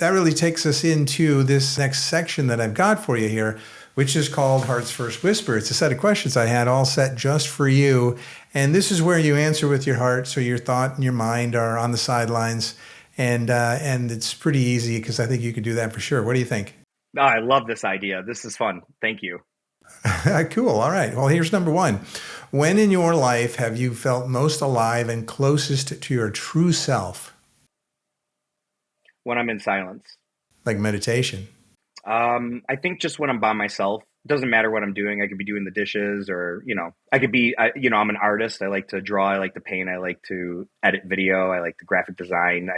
that really takes us into this next section that I've got for you here, which is called Heart's First Whisper. It's a set of questions I had all set just for you. And this is where you answer with your heart, so your thought and your mind are on the sidelines. And it's pretty easy because I think you can do that for sure. What do you think? Oh, I love this idea. This is fun. Thank you. Cool. All right. Well, here's number one. When in your life have you felt most alive and closest to your true self? When I'm in silence. Like meditation. I think just when I'm by myself, it doesn't matter what I'm doing. I could be doing the dishes or, I could be, I'm an artist. I like to draw. I like to paint. I like to edit video. I like the graphic design.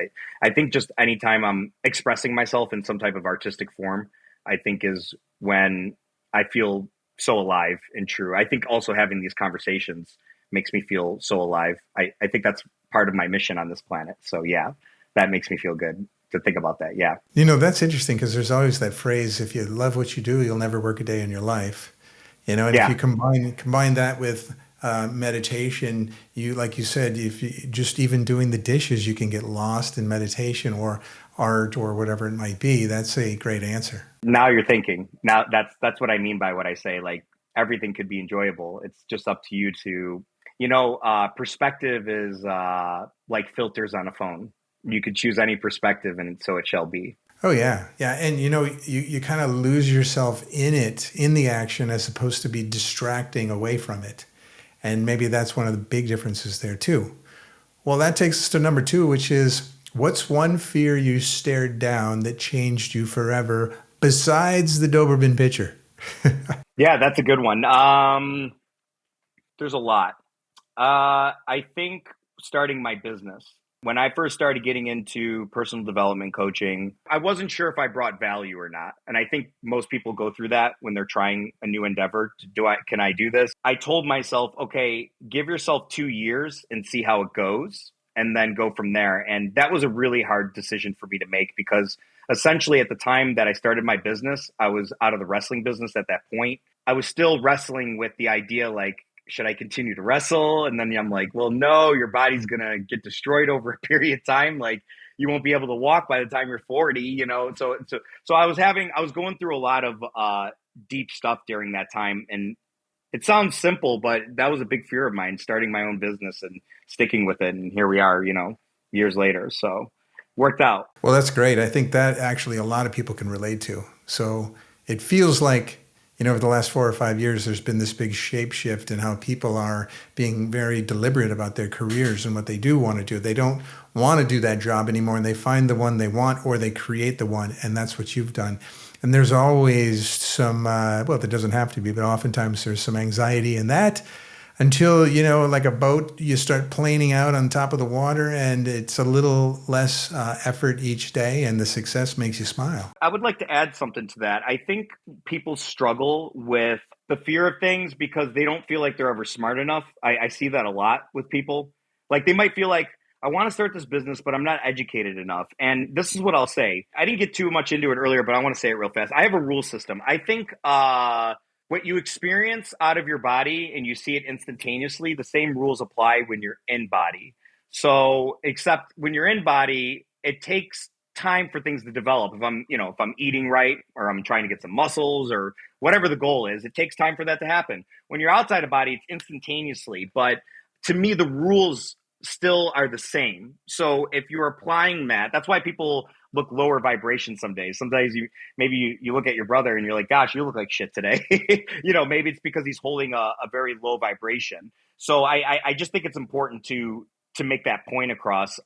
I think just anytime I'm expressing myself in some type of artistic form, I think is when I feel so alive and true. I think also having these conversations makes me feel so alive. I think that's part of my mission on this planet. So yeah, that makes me feel good to think about that. Yeah. That's interesting because there's always that phrase, if you love what you do, you'll never work a day in your life. And Yeah. if you combine that with meditation, like you said, if you just even doing the dishes, you can get lost in meditation or art or whatever it might be. That's a great answer. Now you're thinking. Now that's what I mean by what I say. Like everything could be enjoyable. It's just up to you to, perspective is like filters on a phone. You could choose any perspective and so it shall be. Oh yeah. Yeah. And you kind of lose yourself in the action as opposed to be distracting away from it. And maybe that's one of the big differences there too. Well, that takes us to number two, which is what's one fear you stared down that changed you forever besides the Doberman Pinscher? Yeah, that's a good one. There's a lot. I think starting my business. When I first started getting into personal development coaching, I wasn't sure if I brought value or not. And I think most people go through that when they're trying a new endeavor. Can I do this? I told myself, okay, give yourself 2 years and see how it goes and then go from there. And that was a really hard decision for me to make because essentially at the time that I started my business, I was out of the wrestling business at that point. I was still wrestling with the idea like, should I continue to wrestle? And then I'm like, well, no, your body's going to get destroyed over a period of time. Like you won't be able to walk by the time you're 40, So I was going through a lot of deep stuff during that time. And it sounds simple, but that was a big fear of mine, starting my own business and sticking with it. And here we are, years later. So worked out. Well, that's great. I think that actually a lot of people can relate to. So it feels like, over the last 4 or 5 years, there's been this big shape shift in how people are being very deliberate about their careers and what they do want to do. They don't want to do that job anymore, and they find the one they want or they create the one, and that's what you've done. And there's always some, well, there doesn't have to be, but oftentimes there's some anxiety in that until, like a boat, you start planing out on top of the water and it's a little less effort each day and the success makes you smile. I would like to add something to that. I think people struggle with the fear of things because they don't feel like they're ever smart enough. I see that a lot with people. Like they might feel like, I want to start this business, but I'm not educated enough. And this is what I'll say. I didn't get too much into it earlier, but I want to say it real fast. I have a rule system. I think what you experience out of your body and you see it instantaneously, the same rules apply when you're in body. So, except when you're in body, it takes time for things to develop. If I'm eating right or I'm trying to get some muscles or whatever the goal is, it takes time for that to happen. When you're outside of body, it's instantaneously. But to me, the rules still are the same. So if you're applying that, that's why people look lower vibration some days. Some days you look at your brother and you're like, gosh, you look like shit today. Maybe it's because he's holding a very low vibration. So I just think it's important to make that point across.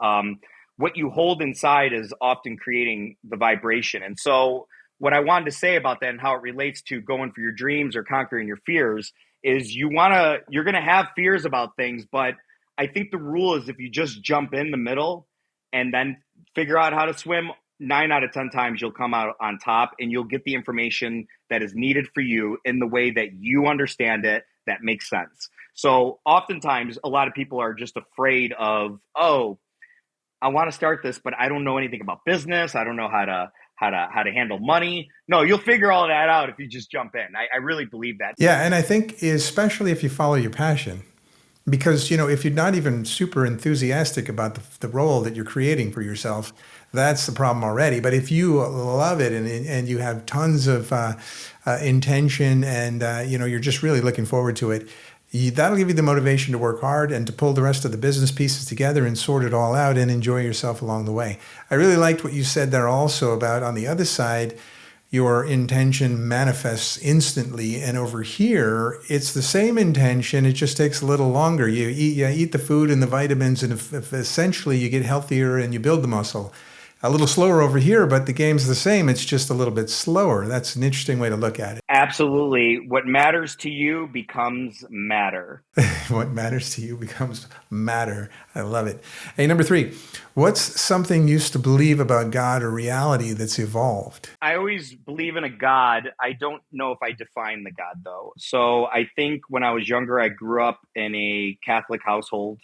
What you hold inside is often creating the vibration. And so what I wanted to say about that and how it relates to going for your dreams or conquering your fears is you're going to have fears about things, but I think the rule is if you just jump in the middle and then figure out how to swim, 9 out of 10 times you'll come out on top and you'll get the information that is needed for you in the way that you understand it that makes sense. So oftentimes a lot of people are just afraid of, oh, I want to start this, but I don't know anything about business. I don't know how to handle money. No, you'll figure all that out if you just jump in. I really believe that. Yeah, and I think especially if you follow your passion. Because, if you're not even super enthusiastic about the role that you're creating for yourself, that's the problem already. But if you love it and you have tons of intention and, you're just really looking forward to it, that'll give you the motivation to work hard and to pull the rest of the business pieces together and sort it all out and enjoy yourself along the way. I really liked what you said there also about on the other side, your intention manifests instantly. And over here, it's the same intention. It just takes a little longer. You eat the food and the vitamins, and if essentially you get healthier and you build the muscle. A little slower over here, but the game's the same. It's just a little bit slower. That's an interesting way to look at it. Absolutely. What matters to you becomes matter. What matters to you becomes matter. I love it. Hey, number 3, what's something you used to believe about God or reality that's evolved? I always believe in a God. I don't know if I define the God, though. So I think when I was younger, I grew up in a Catholic household.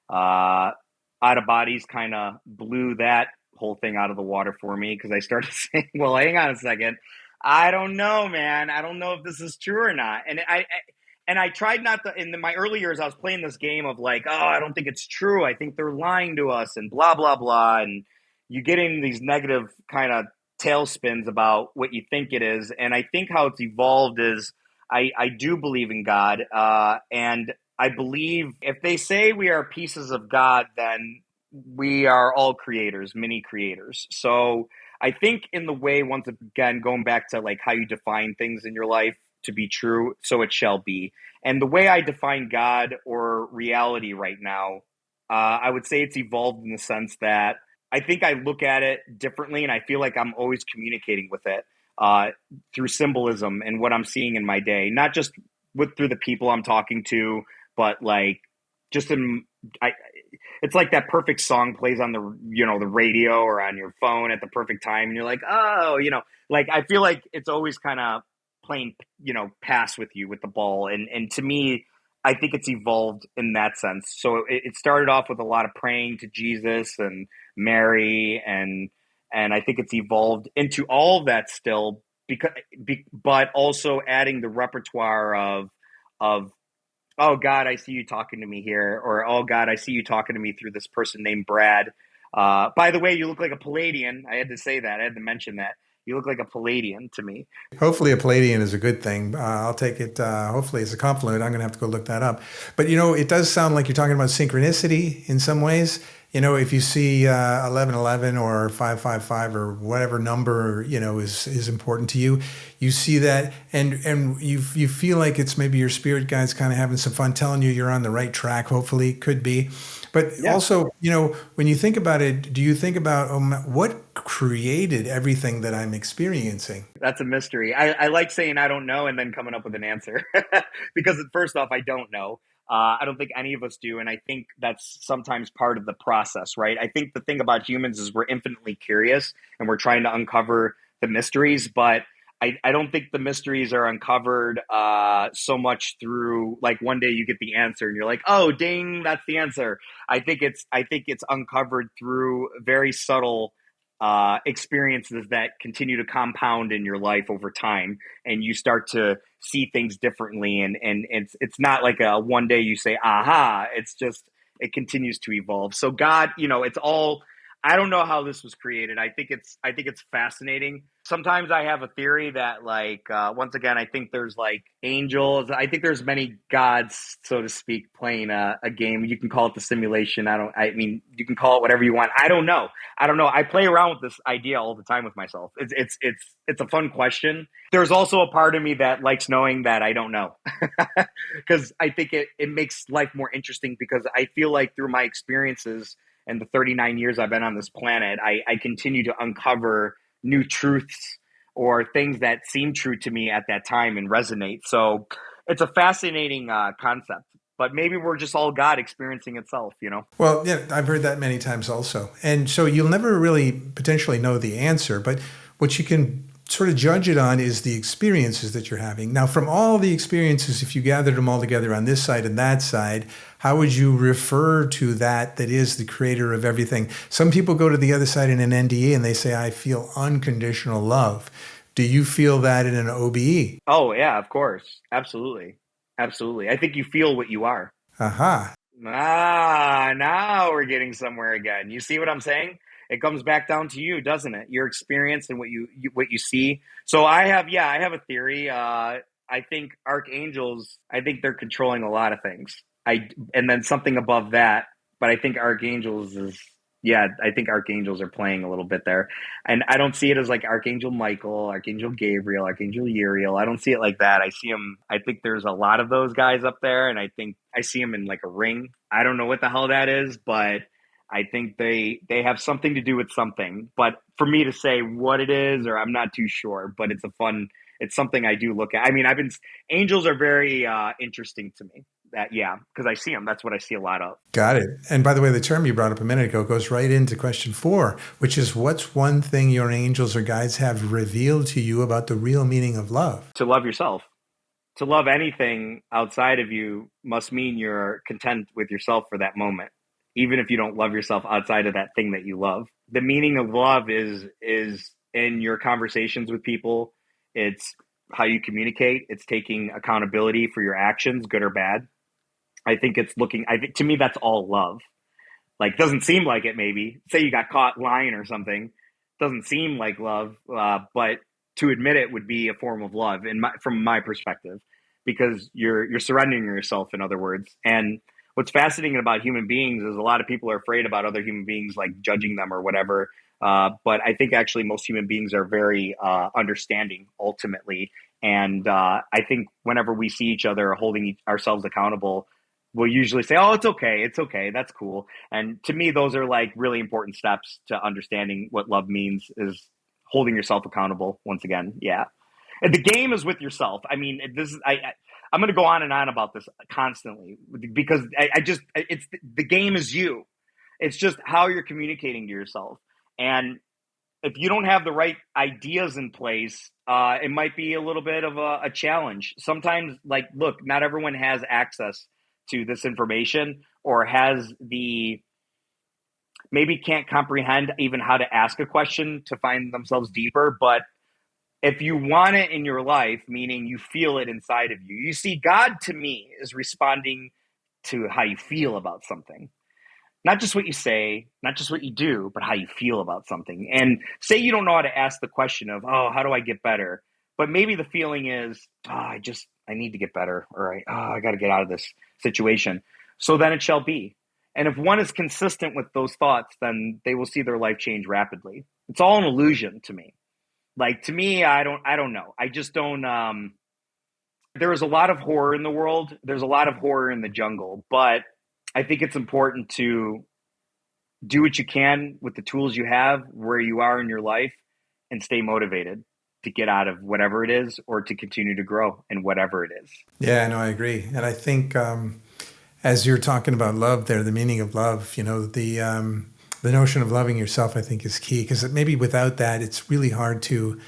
Out of bodies kind of blew that whole thing out of the water for me because I started saying, well, hang on a second. I don't know, man. I don't know if this is true or not. And I tried not to, in my early years, I was playing this game of like, oh, I don't think it's true. I think they're lying to us and blah, blah, blah. And you get in these negative kind of tailspins about what you think it is. And I think how it's evolved is I do believe in God. And I believe if they say we are pieces of God, then we are all creators, mini creators. So I think in the way, once again, going back to like how you define things in your life to be true, so it shall be. And the way I define God or reality right now, I would say it's evolved in the sense that I think I look at it differently and I feel like I'm always communicating with it through symbolism and what I'm seeing in my day, not just through the people I'm talking to, but like just it's like that perfect song plays on the radio or on your phone at the perfect time. And you're like, oh, like, I feel like it's always kind of playing, pass with you with the ball. And to me, I think it's evolved in that sense. So it started off with a lot of praying to Jesus and Mary. And I think it's evolved into all of that still but also adding the repertoire of, oh, God, I see you talking to me here. Or, oh, God, I see you talking to me through this person named Brad. By the way, you look like a Palladian. I had to say that. I had to mention that. You look like a Palladian to me. Hopefully a Palladian is a good thing. I'll take it, hopefully it's a compliment. I'm going to have to go look that up. But, it does sound like you're talking about synchronicity in some ways. If you see 1111 or 555 or whatever number, is important to you, you see that and you feel like it's maybe your spirit guide's kind of having some fun telling you you're on the right track, hopefully, could be. But Yeah. also, when you think about it, do you think about what created everything that I'm experiencing? That's a mystery. I like saying I don't know and then coming up with an answer because first off, I don't know. I don't think any of us do. And I think that's sometimes part of the process, right? I think the thing about humans is we're infinitely curious and we're trying to uncover the mysteries, but I don't think the mysteries are uncovered so much through like one day you get the answer and you're like, oh, ding, that's the answer. I think it's uncovered through very subtle experiences that continue to compound in your life over time, and you start to see things differently. And it's not like a one day you say, aha. It's just it continues to evolve. So God, it's all. I don't know how this was created. I think it's fascinating. Sometimes I have a theory that like once again, I think there's like angels. I think there's many gods, so to speak, playing a game. You can call it the simulation. I mean, you can call it whatever you want. I don't know. I play around with this idea all the time with myself. It's a fun question. There's also a part of me that likes knowing that I don't know, because I think it makes life more interesting. Because I feel like through my experiences and the 39 years I've been on this planet, I continue to uncover new truths or things that seem true to me at that time and resonate. So it's a fascinating concept, but maybe we're just all God experiencing itself. Well, yeah, I've heard that many times also. And so you'll never really potentially know the answer, but what you can sort of judge it on is the experiences that you're having. Now, from all the experiences, if you gathered them all together on this side and that side, how would you refer to that is the creator of everything? Some people go to the other side in an NDE and they say, I feel unconditional love. Do you feel that in an OBE? Oh, yeah, of course. Absolutely. Absolutely. I think you feel what you are. Aha. Now we're getting somewhere again. You see what I'm saying? It comes back down to you, doesn't it? Your experience and what you see. So I have a theory. I think archangels. I think they're controlling a lot of things. And then something above that. But I think archangels is yeah. I think archangels are playing a little bit there, and I don't see it as like Archangel Michael, Archangel Gabriel, Archangel Uriel. I don't see it like that. I see them. I think there's a lot of those guys up there, and I think I see them in like a ring. I don't know what the hell that is, but I think they have something to do with something. But for me to say what it is, or I'm not too sure. But it's a fun. It's something I do look at. I mean, angels are very interesting to me. That yeah, because I see them. That's what I see a lot of. Got it. And by the way, the term you brought up a minute ago goes right into question 4, which is what's one thing your angels or guides have revealed to you about the real meaning of love? To love yourself. To love anything outside of you must mean you're content with yourself for that moment, even if you don't love yourself outside of that thing that you love. The meaning of love is in your conversations with people. It's how you communicate. It's taking accountability for your actions, good or bad. I think it's looking. I think to me that's all love. Like doesn't seem like it. Maybe say you got caught lying or something. Doesn't seem like love, but to admit it would be a form of love, from my perspective, because you're surrendering yourself. In other words, and what's fascinating about human beings is a lot of people are afraid about other human beings, like judging them or whatever. But I think actually most human beings are very understanding ultimately, and I think whenever we see each other holding ourselves accountable, we'll usually say, "Oh, it's okay, that's cool." And to me, those are like really important steps to understanding what love means is holding yourself accountable. Once again, yeah. And the game is with yourself. I mean, this is I'm going to go on and on about this constantly because I just it's the game is you. It's just how you're communicating to yourself. And if you don't have the right ideas in place, it might be a little bit of a challenge. Sometimes, like, look, not everyone has access to this information or has the maybe can't comprehend even how to ask a question to find themselves deeper. But if you want it in your life, meaning you feel it inside of you, you see, God to me is responding to how you feel about something. Not just what you say, not just what you do, but how you feel about something. And say you don't know how to ask the question of, oh, how do I get better? But maybe the feeling is, oh, I need to get better, or I got to get out of this situation. So then it shall be. And if one is consistent with those thoughts, then they will see their life change rapidly. It's all an illusion to me. Like to me, I don't know. I just don't. There is a lot of horror in the world. There's a lot of horror in the jungle, but I think it's important to do what you can with the tools you have where you are in your life and stay motivated to get out of whatever it is or to continue to grow in whatever it is. Yeah, no, I agree. And I think as you're talking about love there, the meaning of love, the notion of loving yourself, I think is key because maybe without that, it's really hard to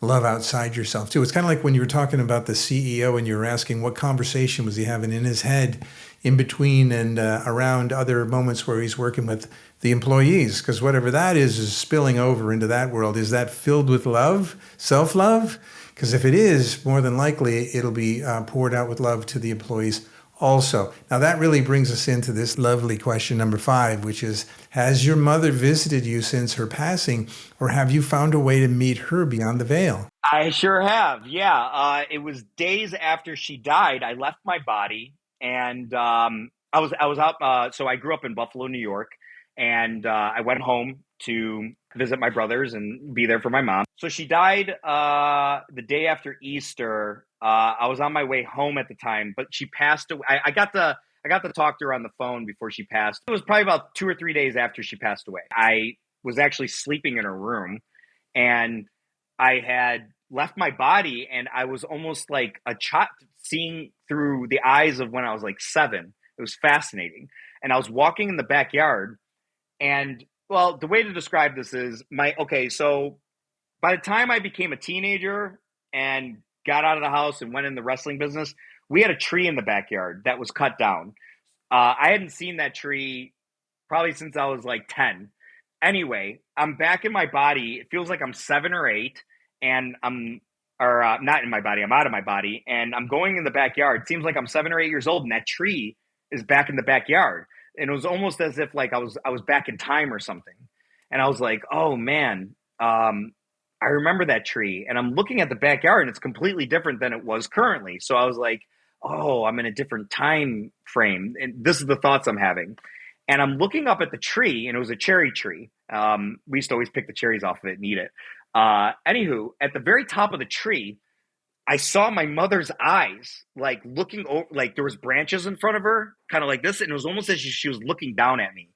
love outside yourself too. It's kind of like when you were talking about the CEO and you were asking what conversation was he having in his head in between and around other moments where he's working with the employees, because whatever that is spilling over into that world. Is that filled with love, self-love? Because if it is, more than likely it'll be poured out with love to the employees also. Now that really brings us into this lovely question number 5, which is, has your mother visited you since her passing, or have you found a way to meet her beyond the veil? I sure have. Yeah. It was days after she died. I left my body and I was out. So I grew up in Buffalo, New York, and I went home to visit my brothers and be there for my mom. So she died the day after Easter. I was on my way home at the time, but she passed away. I got to talk to her on the phone before she passed. It was probably about 2 or 3 days after she passed away. I was actually sleeping in her room, and I had left my body, and I was almost like a child seeing through the eyes of when I was like 7. It was fascinating. And I was walking in the backyard, and well, the way to describe this is so by the time I became a teenager and got out of the house and went in the wrestling business, we had a tree in the backyard that was cut down. I hadn't seen that tree probably since I was like 10. Anyway, I'm back in my body. It feels like I'm 7 or 8, and not in my body. I'm out of my body, and I'm going in the backyard. It seems like I'm 7 or 8 years old, and that tree is back in the backyard. And it was almost as if like I was back in time or something. And I was like, oh man, I remember that tree. And I'm looking at the backyard and it's completely different than it was currently. So I was like, oh, I'm in a different time frame. And this is the thoughts I'm having. And I'm looking up at the tree, and it was a cherry tree. We used to always pick the cherries off of it and eat it. Anywho, at the very top of the tree, I saw my mother's eyes, like looking over, like there was branches in front of her, kind of like this, and it was almost as if she was looking down at me.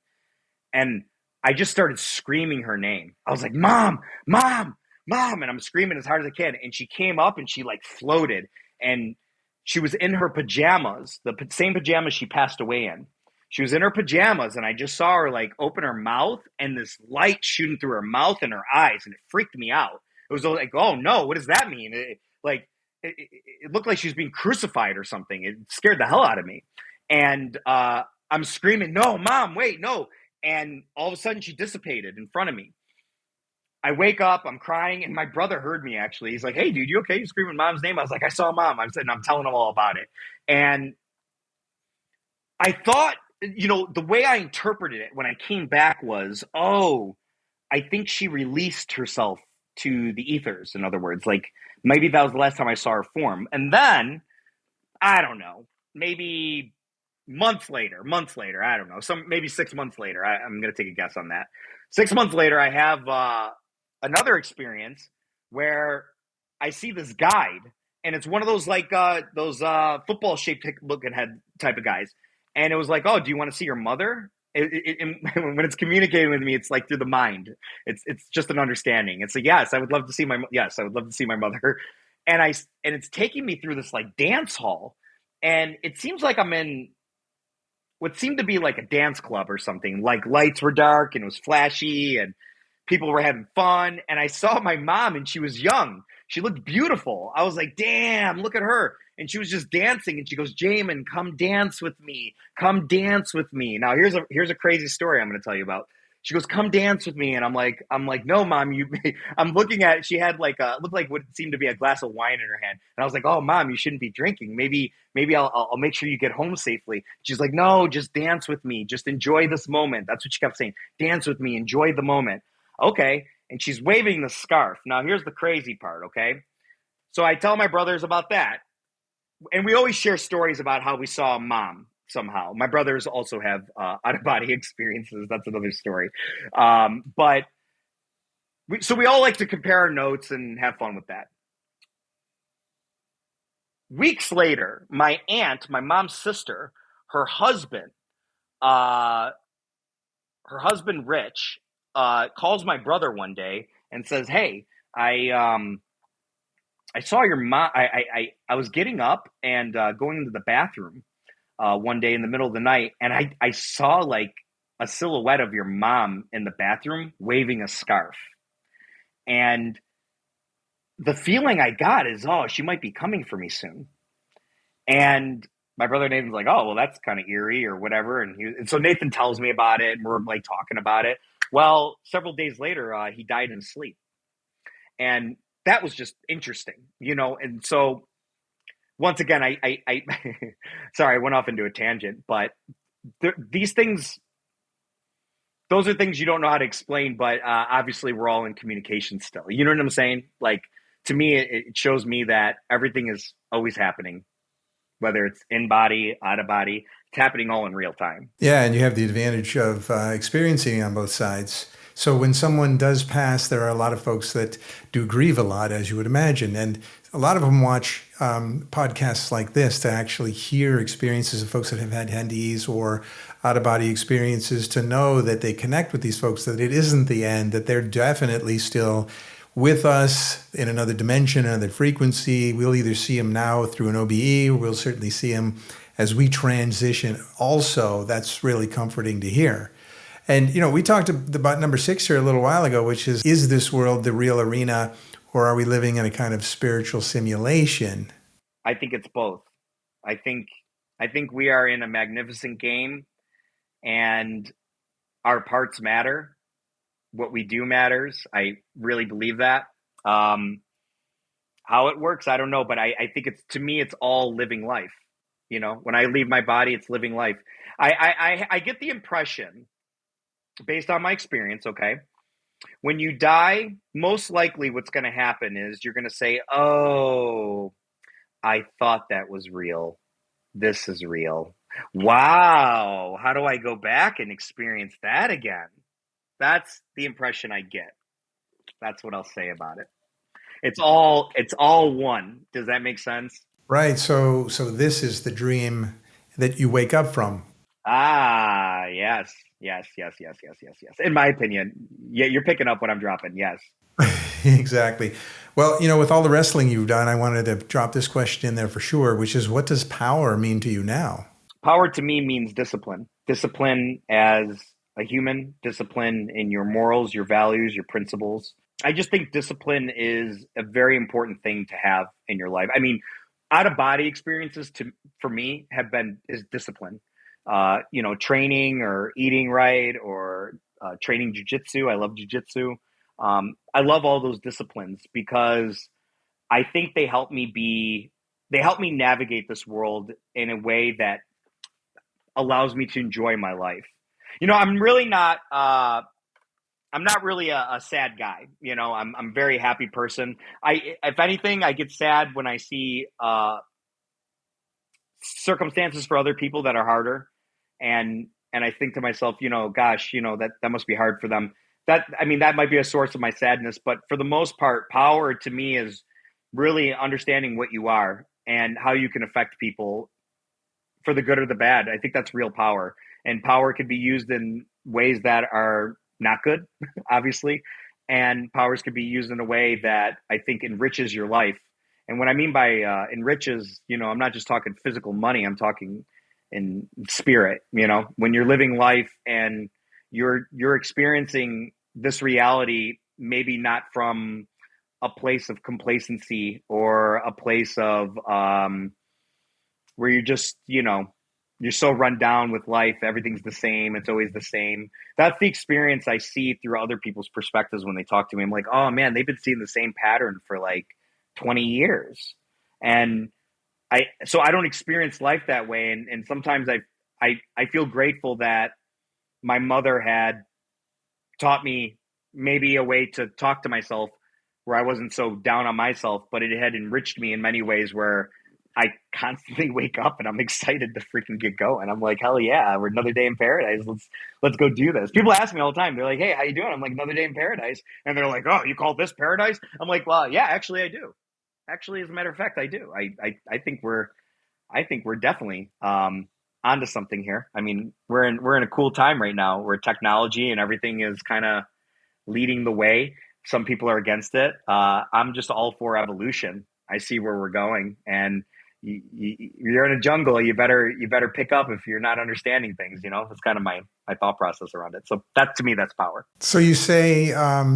And I just started screaming her name. I was like, "Mom, mom, mom!" And I'm screaming as hard as I can. And she came up and she like floated, and she was in her pajamas, the same pajamas she passed away in. She was in her pajamas, and I just saw her like open her mouth, and this light shooting through her mouth and her eyes, and it freaked me out. It was like, "Oh no, what does that mean?" It looked like she was being crucified or something. It scared the hell out of me. And I'm screaming, "No, mom, wait, no." And all of a sudden she dissipated in front of me. I wake up, I'm crying, and my brother heard me actually. He's like, "Hey, dude, you okay? You screaming mom's name?" I was like, "I saw mom." I'm telling him all about it. And I thought, the way I interpreted it when I came back was, oh, I think she released herself to the ethers. In other words, like maybe that was the last time I saw her form. And then, I don't know, maybe months later, I don't know, maybe 6 months later, I'm going to take a guess on that. 6 months later, I have another experience where I see this guide, and it's one of those like those football shaped looking head type of guys. And it was like, "Oh, do you want to see your mother?" When it's communicating with me, it's like through the mind. It's just an understanding. It's like, yes, I would love to see my mother. And it's taking me through this like dance hall, and it seems like I'm in what seemed to be like a dance club or something. Like lights were dark and it was flashy, and people were having fun. And I saw my mom, and she was young. She looked beautiful. I was like, damn, look at her. And she was just dancing, and she goes, "Jamin, come dance with me. Come dance with me." Now here's a crazy story I'm going to tell you about. She goes, "Come dance with me." And I'm like, "No, mom, you." I'm looking at it. She had like looked like what seemed to be a glass of wine in her hand. And I was like, "Oh, mom, you shouldn't be drinking. Maybe I'll make sure you get home safely." She's like, "No, just dance with me. Just enjoy this moment." That's what she kept saying. "Dance with me. Enjoy the moment." Okay. And she's waving the scarf. Now here's the crazy part. Okay. So I tell my brothers about that. And we always share stories about how we saw mom somehow. My brothers also have out of body experiences. That's another story. But we all like to compare our notes and have fun with that. Weeks later, my aunt, my mom's sister, her husband, uh, Rich, calls my brother one day and says, "Hey, I saw your mom. I was getting up and going into the bathroom one day in the middle of the night, and I saw like a silhouette of your mom in the bathroom waving a scarf. And the feeling I got is, oh, she might be coming for me soon." And my brother Nathan's like, "Oh, well, that's kind of eerie or whatever." And so Nathan tells me about it, and we're like talking about it. Well, several days later, he died in his sleep. And that was just interesting. And so once again, I sorry, I went off into a tangent, but these things, those are things you don't know how to explain, but obviously we're all in communication still. You know what I'm saying? Like, to me, it shows me that everything is always happening, whether it's in body, out of body, it's happening all in real time. Yeah, and you have the advantage of experiencing on both sides. So when someone does pass, there are a lot of folks that do grieve a lot, as you would imagine. And a lot of them watch podcasts like this to actually hear experiences of folks that have had handies or out-of-body experiences, to know that they connect with these folks, that it isn't the end, that they're definitely still with us in another dimension, another frequency. We'll either see them now through an OBE, or we'll certainly see them as we transition. Also, that's really comforting to hear. And, we talked about number 6 here a little while ago, which is this world the real arena, or are we living in a kind of spiritual simulation? I think it's both. I think we are in a magnificent game, and our parts matter. What we do matters. I really believe that. How it works, I don't know, but I think to me, it's all living life. You know, when I leave my body, it's living life. I get the impression, based on my experience, okay, when you die, most likely what's going to happen is you're going to say, "Oh, I thought that was real. This is real. Wow, how do I go back and experience that again?" That's the impression I get. That's what I'll say about it. It's all one. Does that make sense? Right. So this is the dream that you wake up from. Ah, yes. Yes, yes, yes, yes, yes, yes. In my opinion, yeah, you're picking up what I'm dropping. Yes. Exactly. Well, with all the wrestling you've done, I wanted to drop this question in there for sure, which is, what does power mean to you now? Power to me means discipline. Discipline as a human, discipline in your morals, your values, your principles. I just think discipline is a very important thing to have in your life. I mean, out of body experiences to for me have been is discipline. Training or eating right or training jujitsu. I love jujitsu. I love all those disciplines because I think they help me navigate this world in a way that allows me to enjoy my life. I'm not really a sad guy. I'm a very happy person. If anything, I get sad when I see circumstances for other people that are harder, and I think to myself, gosh, that must be hard for them. That might be a source of my sadness, but for the most part, power to me is really understanding what you are and how you can affect people for the good or the bad. I think that's real power. And power can be used in ways that are not good, obviously. And powers can be used in a way that I think enriches your life. And what I mean by enriches, I'm not just talking physical money, I'm talking in spirit, when you're living life and you're experiencing this reality, maybe not from a place of complacency or a place of where you're just, you're so run down with life. Everything's the same. It's always the same. That's the experience I see through other people's perspectives when they talk to me. I'm like, oh man, they've been seeing the same pattern for like 20 years. And so I don't experience life that way. And sometimes I feel grateful that my mother had taught me maybe a way to talk to myself where I wasn't so down on myself, but it had enriched me in many ways where I constantly wake up and I'm excited to freaking get going. I'm like, hell yeah, we're another day in paradise. Let's go do this. People ask me all the time. They're like, hey, how you doing? I'm like, another day in paradise. And they're like, oh, you call this paradise? I'm like, well, yeah, actually I do. Actually, as a matter of fact, I do. I think we're definitely onto something here. I mean, we're in a cool time right now where technology and everything is kind of leading the way. Some people are against it. I'm just all for evolution. I see where we're going, and you're in a jungle. You better pick up if you're not understanding things. That's kind of my thought process around it. So that to me, that's power. So you say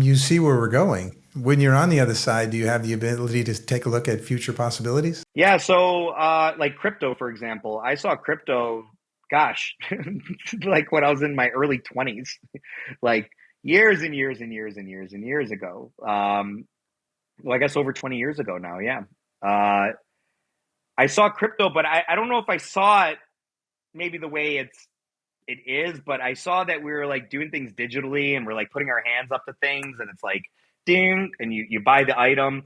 you see where we're going. When you're on the other side, do you have the ability to take a look at future possibilities? Yeah. So like crypto, for example, I saw crypto. Gosh, like when I was in my early 20s, like years and years and years and years and years ago. Well, I guess over 20 years ago now. Yeah. Uh, I saw crypto, but I don't know if I saw it maybe the way it is, but I saw that we were like doing things digitally and we're like putting our hands up to things and it's like ding and you buy the item.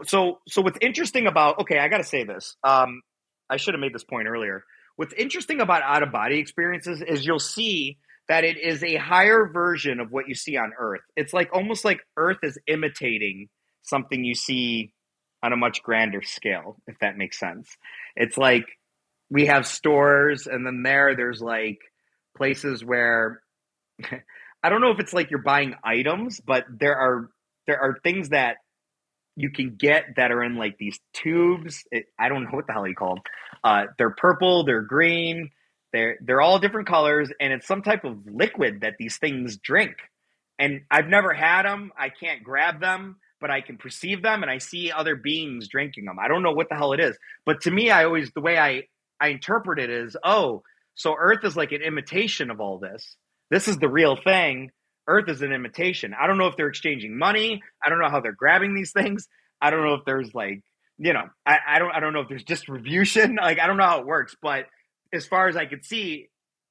So what's interesting about okay, I gotta say this. I should have made this point earlier. What's interesting about out of body experiences is you'll see that it is a higher version of what you see on Earth. It's like almost like Earth is imitating something you see on a much grander scale, if that makes sense. It's like we have stores and then there's like places where I don't know if it's like you're buying items, but there are things that you can get that are in like these tubes. I don't know what the hell you call them. They're purple, they're green, they're all different colors, and it's some type of liquid that these things drink. And I've never had them. I can't grab them, but I can perceive them, and I see other beings drinking them. I don't know what the hell it is, but to me, the way I interpret it is, oh, so Earth is like an imitation of all this. This is the real thing. Earth is an imitation. I don't know if they're exchanging money. I don't know how they're grabbing these things. I don't know if there's like I don't know if there's distribution. Like, I don't know how it works, but as far as I could see,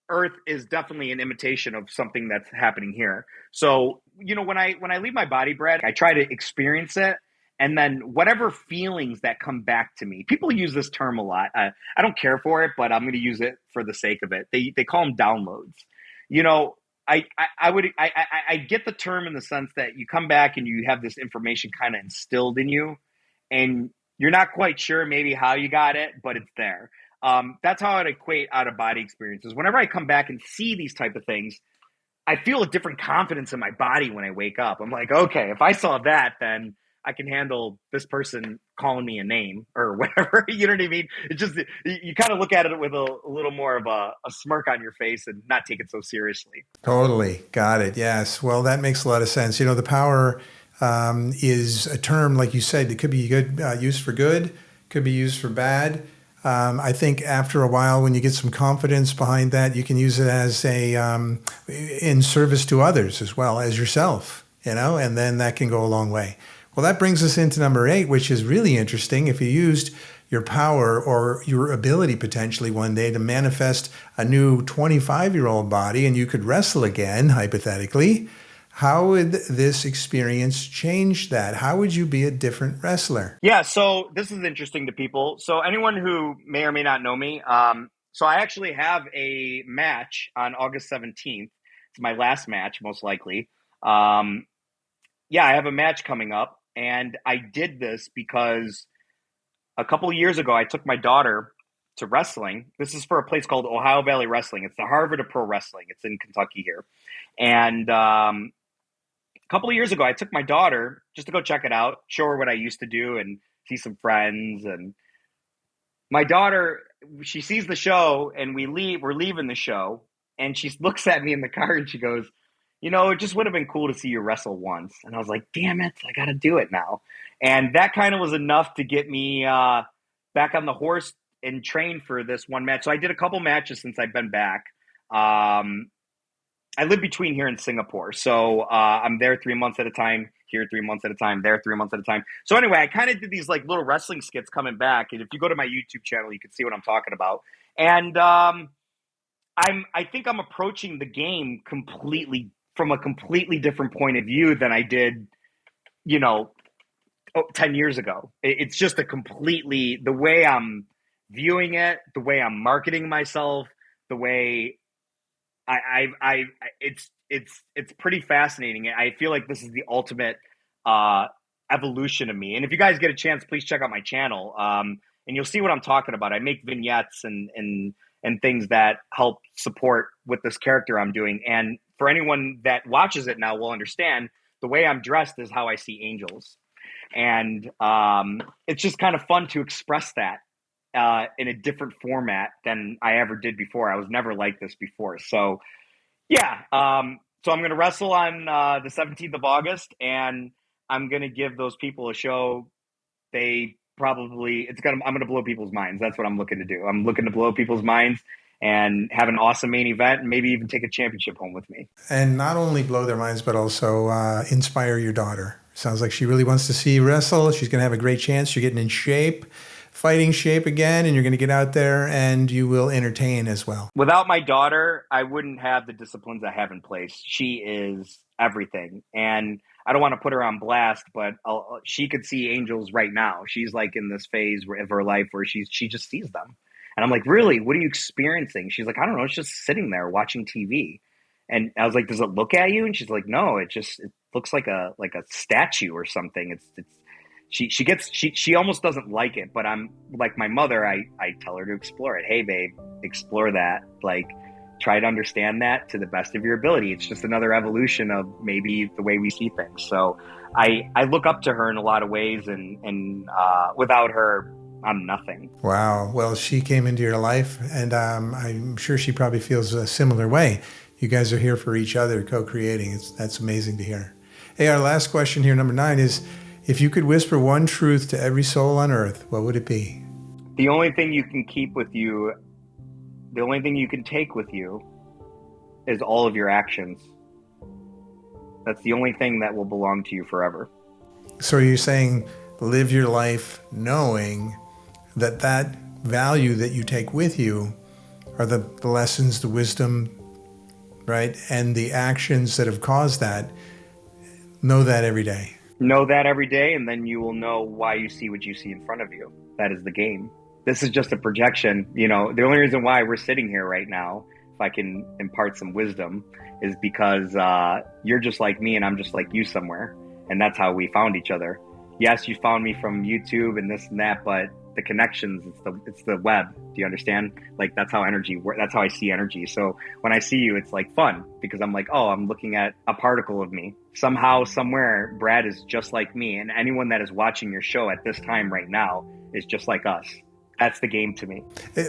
Earth is definitely an imitation of something that's happening here. So, when I leave my body, Brad, I try to experience it. And then whatever feelings that come back to me, people use this term a lot. I don't care for it, but I'm going to use it for the sake of it. They call them downloads. You know, I get the term in the sense that you come back and you have this information kind of instilled in you, and you're not quite sure maybe how you got it, but it's there. That's how I'd equate out of body experiences. Whenever I come back and see these type of things, I feel a different confidence in my body when I wake up. I'm like, okay, if I saw that, then I can handle this person calling me a name or whatever. You know what I mean? It's just, you kind of look at it with a little more of a smirk on your face and not take it so seriously. Totally. Got it. Yes. Well, that makes a lot of sense. The power is a term, like you said, it could be good, used for good, could be used for bad. I think after a while, when you get some confidence behind that, you can use it as in service to others as well as yourself, and then that can go a long way. Well, that brings us into number 8, which is really interesting. If you used your power or your ability potentially one day to manifest a new 25-year-old body and you could wrestle again, hypothetically, how would this experience change that? How would you be a different wrestler? Yeah, so this is interesting to people. So anyone who may or may not know me, so I actually have a match on August 17th. It's my last match, most likely. Yeah, I have a match coming up, and I did this because a couple of years ago, I took my daughter to wrestling. This is for a place called Ohio Valley Wrestling. It's the Harvard of Pro Wrestling. It's in Kentucky here. And a couple of years ago, I took my daughter just to go check it out, show her what I used to do and see some friends. And my daughter, she sees the show and we're leaving the show. And she looks at me in the car and she goes, it just would have been cool to see you wrestle once. And I was like, damn it, I got to do it now. And that kind of was enough to get me back on the horse and train for this one match. So I did a couple matches since I've been back. I live between here and Singapore. So I'm there 3 months at a time, here 3 months at a time, there 3 months at a time. So anyway, I kind of did these like little wrestling skits coming back. And if you go to my YouTube channel, you can see what I'm talking about. And I think I'm approaching the game from a completely different point of view than I did, 10 years ago. It's just the way I'm viewing it, the way I'm marketing myself, the way it's pretty fascinating. I feel like this is the ultimate evolution of me. And if you guys get a chance, please check out my channel. And you'll see what I'm talking about. I make vignettes and things that help support what this character I'm doing. And for anyone that watches it now will understand the way I'm dressed is how I see angels. And it's just kind of fun to express that in a different format than I ever did before. I was never like this before. So, yeah. So I'm going to wrestle on the 17th of August, and I'm going to give those people a show. I'm going to blow people's minds. That's what I'm looking to do. I'm looking to blow people's minds and have an awesome main event and maybe even take a championship home with me. And not only blow their minds, but also inspire your daughter. Sounds like she really wants to see you wrestle. She's going to have a great chance. You're getting in shape, fighting shape again, and you're going to get out there and you will entertain as well. Without my daughter, I wouldn't have the disciplines I have in place. She is everything. And I don't want to put her on blast, but she could see angels right now. She's like in this phase of her life where she just sees them. And I'm like, really? What are you experiencing? She's like, I don't know. It's just sitting there watching TV. And I was like, does it look at you? And she's like, no, it looks like a statue or something. She almost doesn't like it, but I'm like my mother. I tell her to explore it. Hey, babe, explore that. Like, try to understand that to the best of your ability. It's just another evolution of maybe the way we see things. So I look up to her in a lot of ways, and without her, I'm nothing. Wow. Well, she came into your life, and I'm sure she probably feels a similar way. You guys are here for each other, co-creating. That's amazing to hear. Hey, our last question here, number 9, is if you could whisper one truth to every soul on earth, what would it be? The only thing you can keep with you, the only thing you can take with you is all of your actions. That's the only thing that will belong to you forever. So you're saying live your life knowing that that value that you take with you are the lessons, the wisdom, right? And the actions that have caused that. Know that every day. Know that every day, and then you will know why you see what you see in front of you. That is the game. This is just a projection. The only reason why we're sitting here right now, if I can impart some wisdom, is because you're just like me and I'm just like you somewhere. And that's how we found each other. Yes, you found me from YouTube and this and that, but the connections, it's the web. Do you understand? Like, that's how energy works. That's how I see energy. So when I see you, it's like fun because I'm like, oh, I'm looking at a particle of me. Somehow, somewhere, Brad is just like me. And anyone that is watching your show at this time right now is just like us. That's the game to me.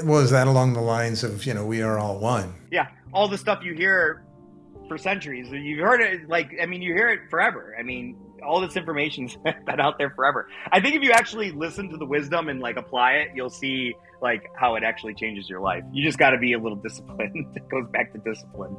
Was that along the lines of, we are all one? Yeah. All the stuff you hear for centuries. You've heard it, you hear it forever. All this information's been out there forever. I think if you actually listen to the wisdom and apply it, you'll see how it actually changes your life. You just got to be a little disciplined. It goes back to discipline.